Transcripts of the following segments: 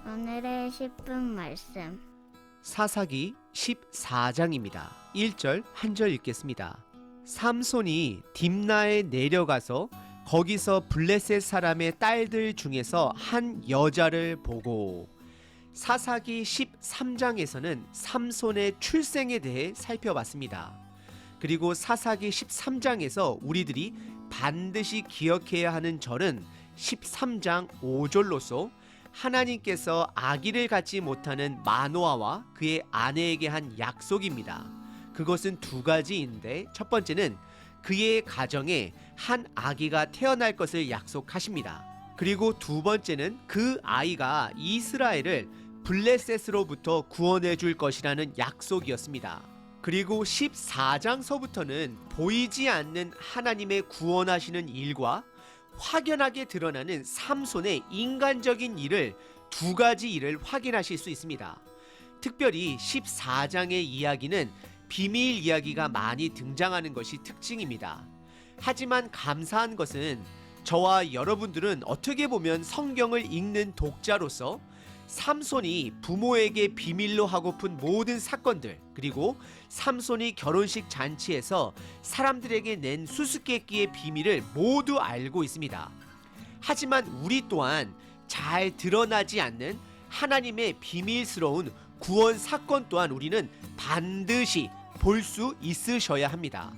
오늘의 10분 말씀. 사사기 14장입니다. 1절 한 절 읽겠습니다. 삼손이 딥나에 내려가서 거기서 블레셋 사람의 딸들 중에서 한 여자를 보고. 사사기 13장에서는 삼손의 출생에 대해 살펴봤습니다. 그리고 사사기 13장에서 우리들이 반드시 기억해야 하는 절은 13장 5절로서 하나님께서 아기를 갖지 못하는 마노아와 그의 아내에게 한 약속입니다. 그것은 두 가지인데, 첫 번째는 그의 가정에 한 아기가 태어날 것을 약속하십니다. 그리고 두 번째는 그 아이가 이스라엘을 블레셋으로부터 구원해 줄 것이라는 약속이었습니다. 그리고 14장서부터는 보이지 않는 하나님의 구원하시는 일과 확연하게 드러나는 삼손의 인간적인 일을, 두 가지 일을 확인하실 수 있습니다. 특별히 14장의 이야기는 비밀 이야기가 많이 등장하는 것이 특징입니다. 하지만 감사한 것은 저와 여러분들은 어떻게 보면 성경을 읽는 독자로서 삼손이 부모에게 비밀로 하고픈 모든 사건들, 그리고 삼손이 결혼식 잔치에서 사람들에게 낸 수수께끼의 비밀을 모두 알고 있습니다. 하지만 우리 또한 잘 드러나지 않는 하나님의 비밀스러운 구원 사건 또한 우리는 반드시 볼 수 있으셔야 합니다.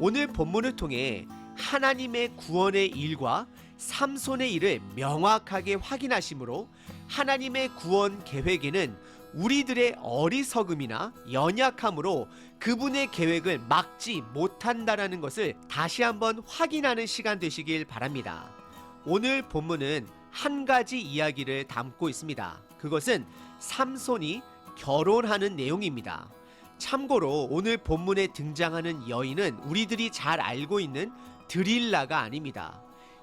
오늘 본문을 통해 하나님의 구원의 일과 삼손의 일을 명확하게 확인하심으로 하나님의 구원 계획에는 우리들의 어리석음이나 연약함으로 그분의 계획을 막지 못한다라는 것을 다시 한번 확인하는 시간 되시길 바랍니다. 오늘 본문은 한 가지 이야기를 담고 있습니다. 그것은 삼손이 결혼하는 내용입니다. 참고로 오늘 본문에 등장하는 여인은 우리들이 잘 알고 있는 드릴라가 아닙니다.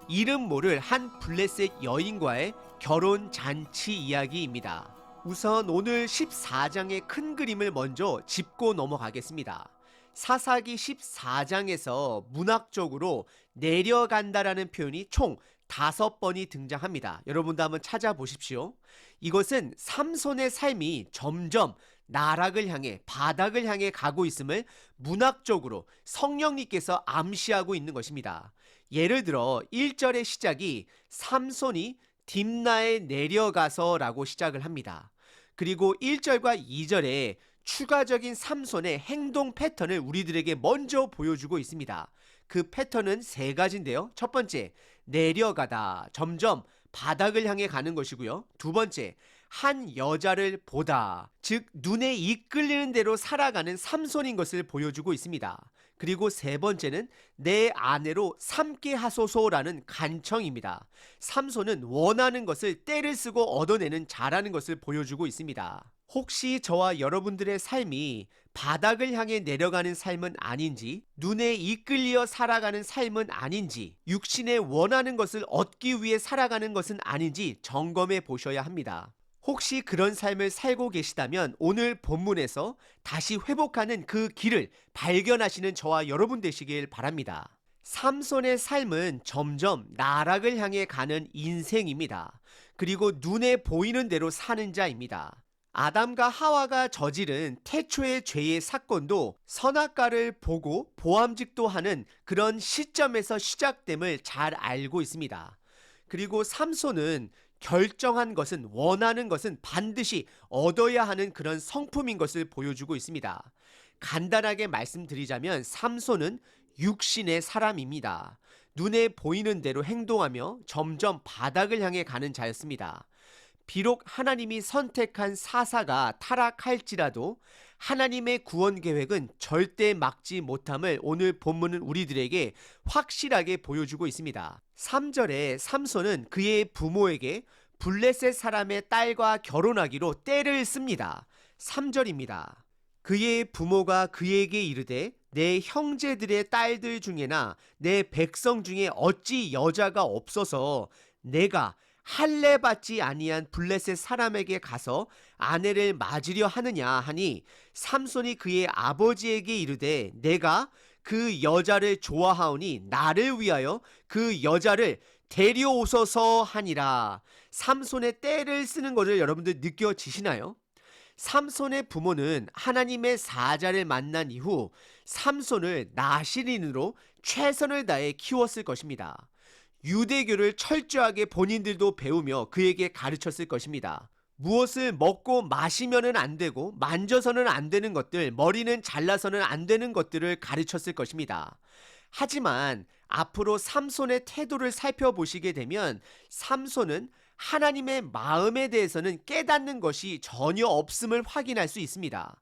이름 모를 한 블레셋 여인과의 결혼 잔치 이야기입니다. 우선 오늘 14장의 큰 그림을 먼저 짚고 넘어가겠습니다. 사사기 14장에서 문학적으로 내려간다라는 표현이 총 5번이 등장합니다. 여러분도 한번 찾아보십시오. 이것은 삼손의 삶이 점점 나락을 향해, 바닥을 향해 가고 있음을 문학적으로 성령님께서 암시하고 있는 것입니다. 예를 들어 1절의 시작이 삼손이 딥나에 내려가서 라고 시작을 합니다. 그리고 1절과 2절에 추가적인 삼손의 행동 패턴을 우리들에게 먼저 보여주고 있습니다. 그 패턴은 세 가지인데요. 첫 번째, 내려가다, 점점 바닥을 향해 가는 것이고요. 두 번째, 한 여자를 보다, 즉 눈에 이끌리는 대로 살아가는 삼손인 것을 보여주고 있습니다. 그리고 세 번째는 내 아내로 삼게 하소서라는 간청입니다. 삼손은 원하는 것을 때를 쓰고 얻어내는 자라는 것을 보여주고 있습니다. 혹시 저와 여러분들의 삶이 바닥을 향해 내려가는 삶은 아닌지, 눈에 이끌려 살아가는 삶은 아닌지, 육신에 원하는 것을 얻기 위해 살아가는 것은 아닌지 점검해 보셔야 합니다. 혹시 그런 삶을 살고 계시다면 오늘 본문에서 다시 회복하는 그 길을 발견하시는 저와 여러분 되시길 바랍니다. 삼손의 삶은 점점 나락을 향해 가는 인생입니다. 그리고 눈에 보이는 대로 사는 자입니다. 아담과 하와가 저지른 태초의 죄의 사건도 선악과를 보고 보암직도 하는 그런 시점에서 시작됨을 잘 알고 있습니다. 그리고 삼손은 결정한 것은, 원하는 것은 반드시 얻어야 하는 그런 성품인 것을 보여주고 있습니다. 간단하게 말씀드리자면 삼손은 육신의 사람입니다. 눈에 보이는 대로 행동하며 점점 바닥을 향해 가는 자였습니다. 비록 하나님이 선택한 사사가 타락할지라도 하나님의 구원 계획은 절대 막지 못함을 오늘 본문은 우리들에게 확실하게 보여주고 있습니다. 3절에 삼손은 그의 부모에게 블레셋 사람의 딸과 결혼하기로 때를 씁니다. 3절입니다. 그의 부모가 그에게 이르되 내 형제들의 딸들 중에나 내 백성 중에 어찌 여자가 없어서 내가 할례 받지 아니한 블레셋 사람에게 가서 아내를 맞으려 하느냐 하니, 삼손이 그의 아버지에게 이르되 내가 그 여자를 좋아하오니 나를 위하여 그 여자를 데려오소서 하니라. 삼손의 떼를 쓰는 것을 여러분들 느껴지시나요? 삼손의 부모는 하나님의 사자를 만난 이후 삼손을 나시린으로 최선을 다해 키웠을 것입니다. 유대교를 철저하게 본인들도 배우며 그에게 가르쳤을 것입니다. 무엇을 먹고 마시면은 안 되고 만져서는 안 되는 것들, 머리는 잘라서는 안 되는 것들을 가르쳤을 것입니다. 하지만 앞으로 삼손의 태도를 살펴보시게 되면 삼손은 하나님의 마음에 대해서는 깨닫는 것이 전혀 없음을 확인할 수 있습니다.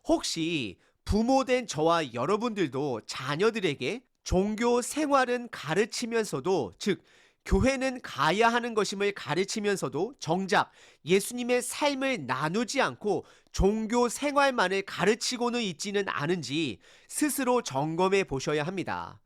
혹시 부모된 저와 여러분들도 자녀들에게 종교 생활은 가르치면서도, 즉 교회는 가야 하는 것임을 가르치면서도 정작 예수님의 삶을 나누지 않고 종교 생활만을 가르치고는 있지는 않은지 스스로 점검해 보셔야 합니다.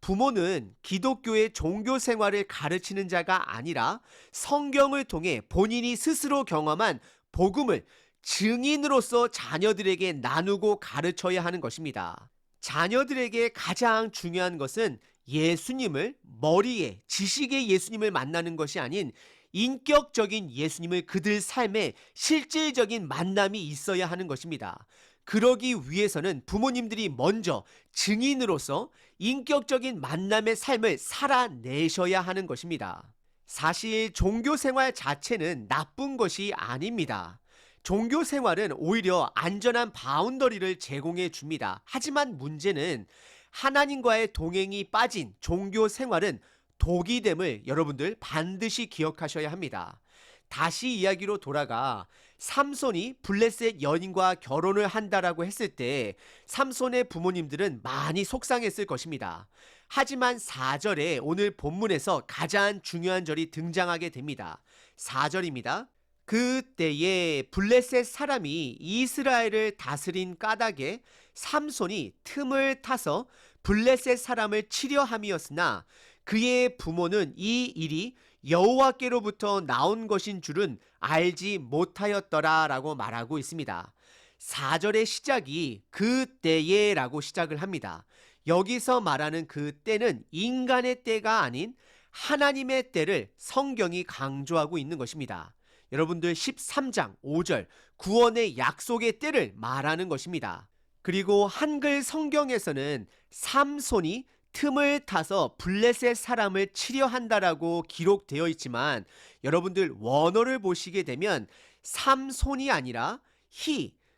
부모는 기독교의 종교 생활을 가르치는 자가 아니라 성경을 통해 본인이 스스로 경험한 복음을 증인으로서 자녀들에게 나누고 가르쳐야 하는 것입니다. 자녀들에게 가장 중요한 것은 예수님을 머리에 지식의 예수님을 만나는 것이 아닌 인격적인 예수님을 그들 삶에 실질적인 만남이 있어야 하는 것입니다. 그러기 위해서는 부모님들이 먼저 증인으로서 인격적인 만남의 삶을 살아내셔야 하는 것입니다. 사실 종교 생활 자체는 나쁜 것이 아닙니다. 종교 생활은 오히려 안전한 바운더리를 제공해 줍니다. 하지만 문제는 하나님과의 동행이 빠진 종교 생활은 독이 됨을 여러분들 반드시 기억하셔야 합니다. 다시 이야기로 돌아가 삼손이 블레셋 여인과 결혼을 한다라고 했을 때 삼손의 부모님들은 많이 속상했을 것입니다. 하지만 4절에 오늘 본문에서 가장 중요한 절이 등장하게 됩니다. 4절입니다. 그때에 블레셋 사람이 이스라엘을 다스린 까닭에 삼손이 틈을 타서 블레셋 사람을 치려 함이었으나 그의 부모는 이 일이 여호와께로부터 나온 것인 줄은 알지 못하였더라 라고 말하고 있습니다. 4절의 시작이 그때에 라고 시작을 합니다. 여기서 말하는 그 때는 인간의 때가 아닌 하나님의 때를 성경이 강조하고 있는 것입니다. 여러분들 13장 5절 구원의 약속의 때를 말하는 것입니다. 그리고 한글 성경에서는 삼손이 틈을 타서 블레셋 사람을 치려 한다라고 기록되어 있지만 여러분들 원어를 보시게 되면 삼손이 아니라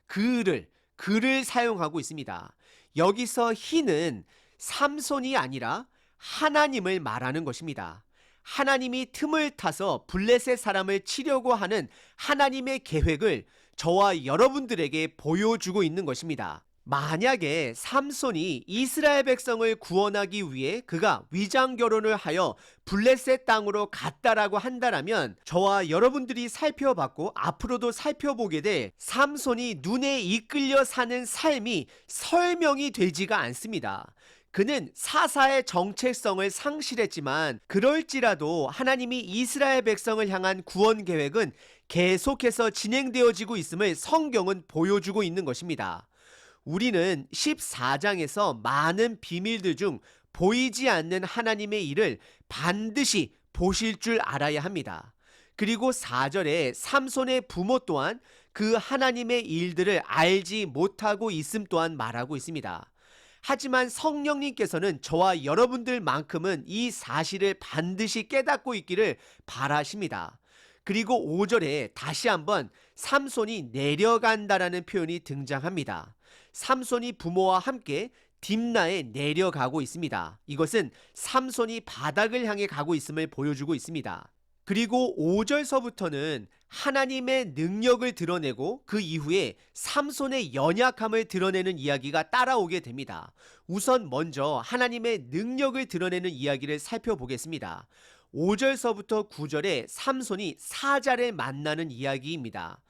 그를 사용하고 있습니다. 여기서 는 삼손이 아니라 하나님을 말하는 것입니다. 하나님이 틈을 타서 블레셋 사람을 치려고 하는 하나님의 계획을 저와 여러분들에게 보여주고 있는 것입니다. 만약에 삼손이 이스라엘 백성을 구원하기 위해 그가 위장 결혼을 하여 블레셋 땅으로 갔다라고 한다라면 저와 여러분들이 살펴봤고 앞으로도 살펴보게 될 삼손이 눈에 이끌려 사는 삶이 설명이 되지가 않습니다. 그는 사사의 정체성을 상실했지만 그럴지라도 하나님이 이스라엘 백성을 향한 구원 계획은 계속해서 진행되어지고 있음을 성경은 보여주고 있는 것입니다. 우리는 14장에서 많은 비밀들 중 보이지 않는 하나님의 일을 반드시 보실 줄 알아야 합니다. 그리고 4절에 삼손의 부모 또한 그 하나님의 일들을 알지 못하고 있음 또한 말하고 있습니다. 하지만 성령님께서는 저와 여러분들만큼은 이 사실을 반드시 깨닫고 있기를 바라십니다. 그리고 5절에 다시 한번 삼손이 내려간다라는 표현이 등장합니다. 삼손이 부모와 함께 딥나에 내려가고 있습니다. 이것은 삼손이 바닥을 향해 가고 있음을 보여주고 있습니다. 그리고 5절서부터는 하나님의 능력을 드러내고 그 이후에 삼손의 연약함을 드러내는 이야기가 따라오게 됩니다. 우선 먼저 하나님의 능력을 드러내는 이야기를 살펴보겠습니다. 5절서부터 9절에 삼손이 사자를 만나는 이야기입니다.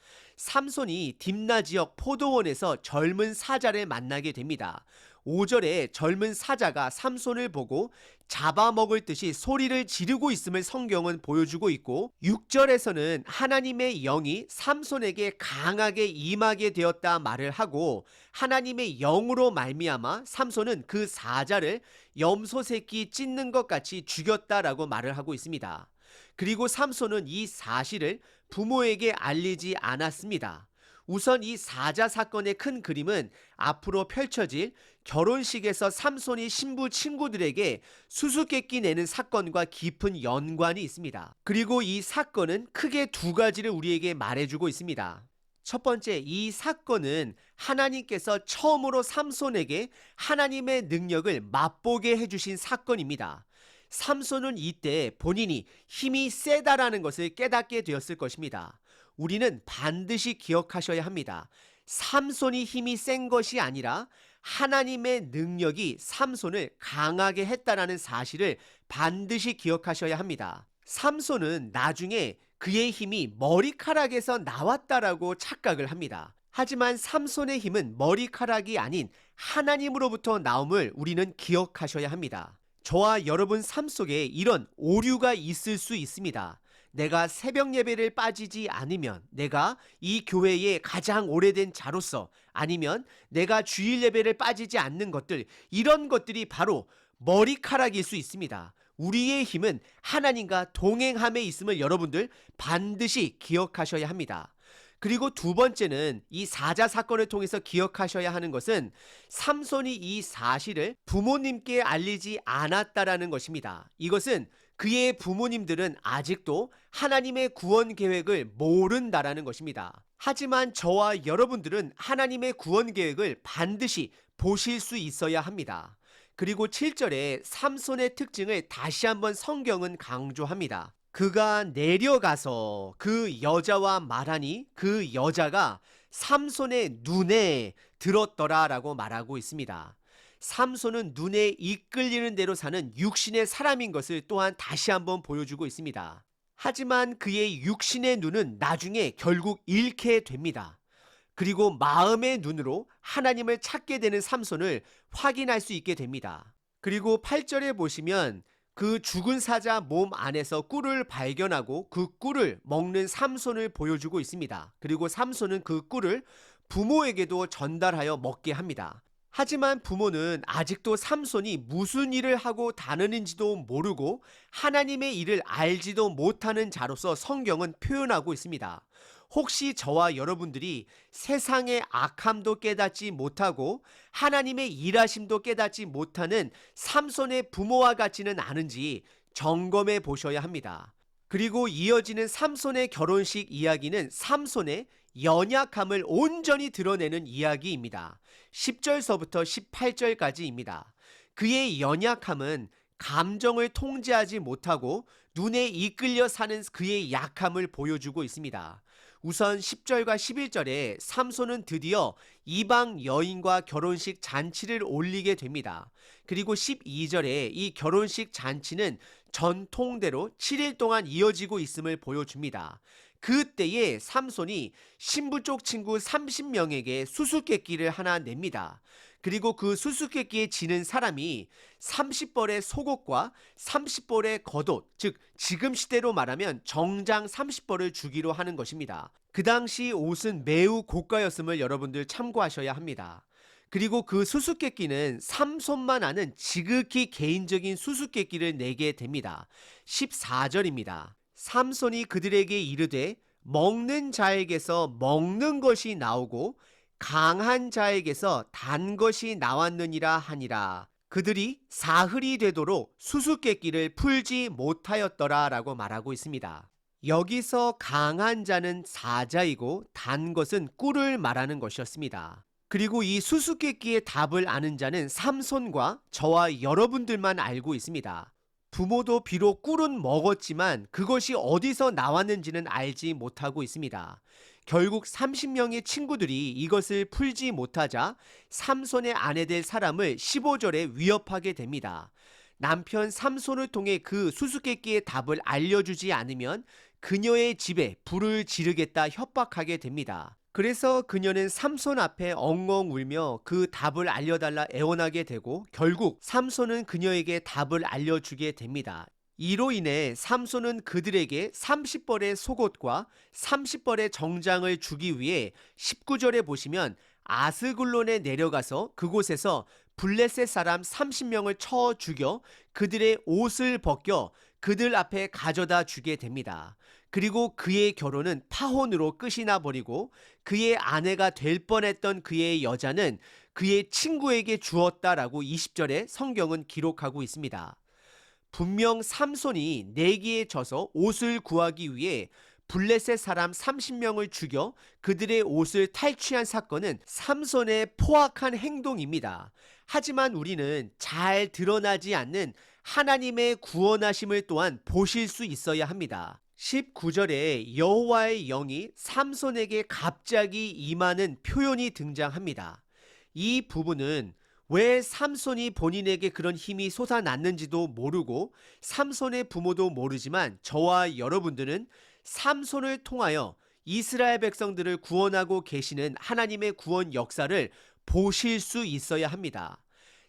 삼손이 딥나 지역 포도원에서 젊은 사자를 만나게 됩니다. 5절에 젊은 사자가 삼손을 보고 잡아먹을 듯이 소리를 지르고 있음을 성경은 보여주고 있고, 6절에서는 하나님의 영이 삼손에게 강하게 임하게 되었다 말을 하고, 하나님의 영으로 말미암아 삼손은 그 사자를 염소 새끼 찢는 것 같이 죽였다라고 말을 하고 있습니다. 그리고 삼손은 이 사실을 부모에게 알리지 않았습니다. 우선 이 사자 사건의 큰 그림은 앞으로 펼쳐질 결혼식에서 삼손이 신부 친구들에게 수수께끼 내는 사건과 깊은 연관이 있습니다. 그리고 이 사건은 크게 두 가지를 우리에게 말해주고 있습니다. 첫 번째, 이 사건은 하나님께서 처음으로 삼손에게 하나님의 능력을 맛보게 해주신 사건입니다. 삼손은 이때 본인이 힘이 세다라는 것을 깨닫게 되었을 것입니다. 우리는 반드시 기억하셔야 합니다. 삼손이 힘이 센 것이 아니라 하나님의 능력이 삼손을 강하게 했다라는 사실을 반드시 기억하셔야 합니다. 삼손은 나중에 그의 힘이 머리카락에서 나왔다라고 착각을 합니다. 하지만 삼손의 힘은 머리카락이 아닌 하나님으로부터 나옴을 우리는 기억하셔야 합니다. 저와 여러분 삶 속에 이런 오류가 있을 수 있습니다. 내가 새벽 예배를 빠지지 않으면, 내가 이 교회의 가장 오래된 자로서, 아니면 내가 주일 예배를 빠지지 않는 것들, 이런 것들이 바로 머리카락일 수 있습니다. 우리의 힘은 하나님과 동행함에 있음을 여러분들 반드시 기억하셔야 합니다. 그리고 두 번째는 이 사자 사건을 통해서 기억하셔야 하는 것은 삼손이 이 사실을 부모님께 알리지 않았다라는 것입니다. 이것은 그의 부모님들은 아직도 하나님의 구원 계획을 모른다라는 것입니다. 하지만 저와 여러분들은 하나님의 구원 계획을 반드시 보실 수 있어야 합니다. 그리고 7절에 삼손의 특징을 다시 한번 성경은 강조합니다. 그가 내려가서 그 여자와 말하니 그 여자가 삼손의 눈에 들었더라라고 말하고 있습니다. 삼손은 눈에 이끌리는 대로 사는 육신의 사람인 것을 또한 다시 한번 보여주고 있습니다. 하지만 그의 육신의 눈은 나중에 결국 잃게 됩니다. 그리고 마음의 눈으로 하나님을 찾게 되는 삼손을 확인할 수 있게 됩니다. 그리고 8절에 보시면 그 죽은 사자 몸 안에서 꿀을 발견하고 그 꿀을 먹는 삼손을 보여주고 있습니다. 그리고 삼손은 그 꿀을 부모에게도 전달하여 먹게 합니다. 하지만 부모는 아직도 삼손이 무슨 일을 하고 다니는지도 모르고 하나님의 일을 알지도 못하는 자로서 성경은 표현하고 있습니다. 혹시 저와 여러분들이 세상의 악함도 깨닫지 못하고 하나님의 일하심도 깨닫지 못하는 삼손의 부모와 같지는 않은지 점검해 보셔야 합니다. 그리고 이어지는 삼손의 결혼식 이야기는 삼손의 연약함을 온전히 드러내는 이야기입니다. 10절서부터 18절까지입니다. 그의 연약함은 감정을 통제하지 못하고 눈에 이끌려 사는 그의 약함을 보여주고 있습니다. 우선 10절과 11절에 삼손은 드디어 이방 여인과 결혼식 잔치를 올리게 됩니다. 그리고 12절에 이 결혼식 잔치는 전통대로 7일 동안 이어지고 있음을 보여줍니다. 그때에 삼손이 신부 쪽 친구 30명에게 수수께끼를 하나 냅니다. 그리고 그 수수께끼에 지는 사람이 30벌의 속옷과 30벌의 겉옷, 즉 지금 시대로 말하면 정장 30벌을 주기로 하는 것입니다. 그 당시 옷은 매우 고가였음을 여러분들 참고하셔야 합니다. 그리고 그 수수께끼는 삼손만 아는 지극히 개인적인 수수께끼를 내게 됩니다. 14절입니다. 삼손이 그들에게 이르되 먹는 자에게서 먹는 것이 나오고 강한 자에게서 단 것이 나왔느니라 하니라. 그들이 사흘이 되도록 수수께끼를 풀지 못하였더라 라고 말하고 있습니다. 여기서 강한 자는 사자이고 단 것은 꿀을 말하는 것이었습니다. 그리고 이 수수께끼의 답을 아는 자는 삼손과 저와 여러분들만 알고 있습니다. 부모도 비록 꿀은 먹었지만 그것이 어디서 나왔는지는 알지 못하고 있습니다. 결국 30명의 친구들이 이것을 풀지 못하자 삼손의 아내 될 사람을 15절에 위협하게 됩니다. 남편 삼손을 통해 그 수수께끼의 답을 알려주지 않으면 그녀의 집에 불을 지르겠다 협박하게 됩니다. 그래서 그녀는 삼손 앞에 엉엉 울며 그 답을 알려달라 애원하게 되고 결국 삼손은 그녀에게 답을 알려주게 됩니다. 이로 인해 삼손은 그들에게 30벌의 속옷과 30벌의 정장을 주기 위해 19절에 보시면 아스글론에 내려가서 그곳에서 블레셋 사람 30명을 쳐 죽여 그들의 옷을 벗겨 그들 앞에 가져다 주게 됩니다. 그리고 그의 결혼은 파혼으로 끝이 나버리고 그의 아내가 될 뻔했던 그의 여자는 그의 친구에게 주었다라고 20절에 성경은 기록하고 있습니다. 분명 삼손이 내기에 져서 옷을 구하기 위해 블레셋 사람 30명을 죽여 그들의 옷을 탈취한 사건은 삼손의 포악한 행동입니다. 하지만 우리는 잘 드러나지 않는 하나님의 구원하심을 또한 보실 수 있어야 합니다. 19절에 여호와의 영이 삼손에게 갑자기 임하는 표현이 등장합니다. 이 부분은 왜 삼손이 본인에게 그런 힘이 솟아났는지도 모르고 삼손의 부모도 모르지만 저와 여러분들은 삼손을 통하여 이스라엘 백성들을 구원하고 계시는 하나님의 구원 역사를 보실 수 있어야 합니다.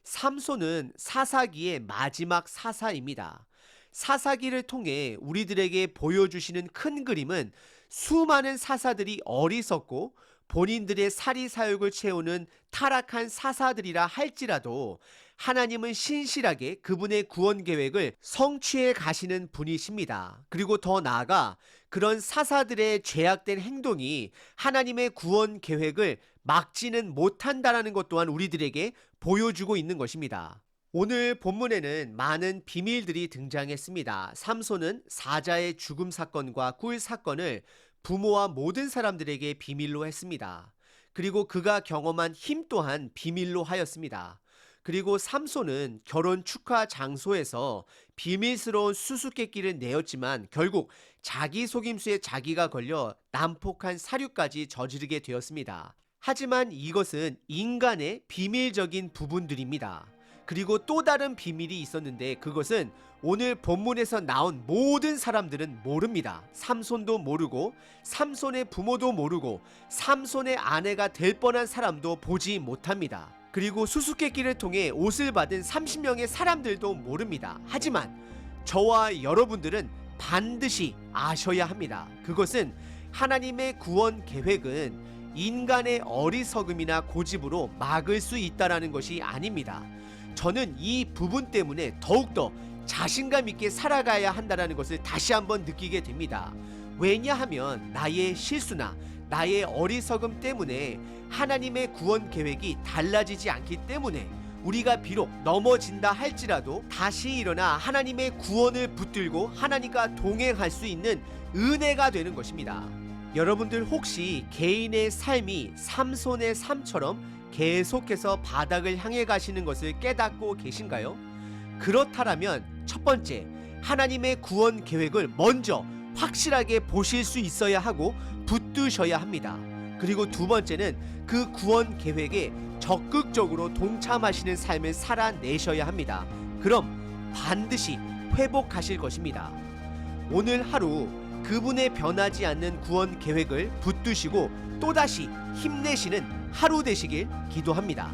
삼손은 사사기의 마지막 사사입니다. 사사기를 통해 우리들에게 보여주시는 큰 그림은 수많은 사사들이 어리석고 본인들의 사리사욕을 채우는 타락한 사사들이라 할지라도 하나님은 신실하게 그분의 구원 계획을 성취해 가시는 분이십니다. 그리고 더 나아가 그런 사사들의 죄악된 행동이 하나님의 구원 계획을 막지는 못한다라는 것 또한 우리들에게 보여주고 있는 것입니다. 오늘 본문에는 많은 비밀들이 등장했습니다. 삼손은 사자의 죽음 사건과 꿀 사건을 부모와 모든 사람들에게 비밀로 했습니다. 그리고 그가 경험한 힘 또한 비밀로 하였습니다. 그리고 삼손은 결혼 축하 장소에서 비밀스러운 수수께끼를 내었지만 결국 자기 속임수에 자기가 걸려 난폭한 사륙까지 저지르게 되었습니다. 하지만 이것은 인간의 비밀적인 부분들입니다. 그리고 또 다른 비밀이 있었는데 그것은 오늘 본문에서 나온 모든 사람들은 모릅니다. 삼손도 모르고 삼손의 부모도 모르고 삼손의 아내가 될 뻔한 사람도 보지 못합니다. 그리고 수수께끼를 통해 옷을 받은 30명의 사람들도 모릅니다. 하지만 저와 여러분들은 반드시 아셔야 합니다. 그것은 하나님의 구원 계획은 인간의 어리석음이나 고집으로 막을 수 있다라는 것이 아닙니다. 저는 이 부분 때문에 더욱더 자신감 있게 살아가야 한다는 것을 다시 한번 느끼게 됩니다. 왜냐하면 나의 실수나 나의 어리석음 때문에 하나님의 구원 계획이 달라지지 않기 때문에 우리가 비록 넘어진다 할지라도 다시 일어나 하나님의 구원을 붙들고 하나님과 동행할 수 있는 은혜가 되는 것입니다. 여러분들 혹시 개인의 삶이 삼손의 삶처럼 계속해서 바닥을 향해 가시는 것을 깨닫고 계신가요? 그렇다면 첫 번째, 하나님의 구원 계획을 먼저 확실하게 보실 수 있어야 하고 붙드셔야 합니다. 그리고 두 번째는 그 구원 계획에 적극적으로 동참하시는 삶을 살아내셔야 합니다. 그럼 반드시 회복하실 것입니다. 오늘 하루 그분의 변하지 않는 구원 계획을 붙드시고 또다시 힘내시는 하루 되시길 기도합니다.